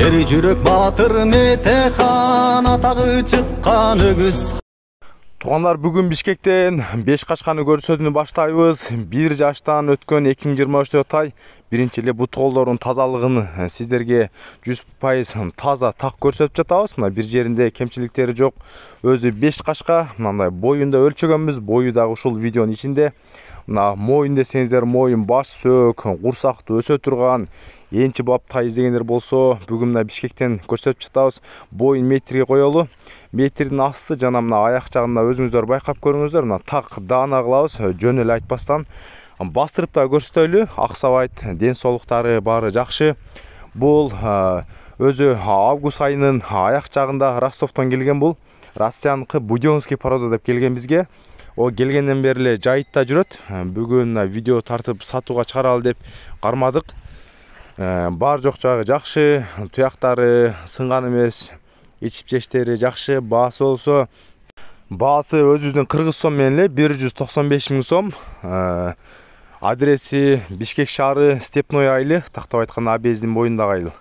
eri жүрөк батыр Метехан атагы чыккан өгүз. Тугандар, бүгүн Бишкектен 5 качканы көрсөтүүнү баштайбыз. 1 жаштан өткөн 2023 тай биринчи эле бут колдордун тазалыгын сиздерге 100% таза так көрсөтүп жатабыз. Мына бир жеринде кемчиликтери жок. Өзү 5 качка, мындай боюнда өлчөгөнбүз. Бою дагы ушул видеонун ичинде. Мына моюн десеңиздер, моюн баш сөк, курсакты өсө турган энчи бап тай издегендер болсо, бүгүн мына Бишкектен көрсөтүп жатабыз. Боюн метрге коелу. Метрдин асты жана мына аяк жагында өзүңүздөр байкап көрүңүздөр. Мына так даана кылабыз, жөн эле айтпастан. Бастырып да көрсөтөлү. Аксабайт, ден соолуктары баары жакшы. Бул өзү август айынын аяк жагында Ростовдон келген. Бул Россияныкы Будёнский порода деп келген бизге. О келгенден бери эле жайытта жүрөт. Бүгүн видео тартып сатууга чыгаралы деп кармадык. Бар жок жагы жакшы, туяктары сынган эмес, ичип жештери жакшы. Баасы болсо, баасы өзүбүздүн кыргыз сом менен эле 195 000 сом. Адреси Бишкек шаары, Степной айылы, тактап айтканда Абездин боюндагы айыл.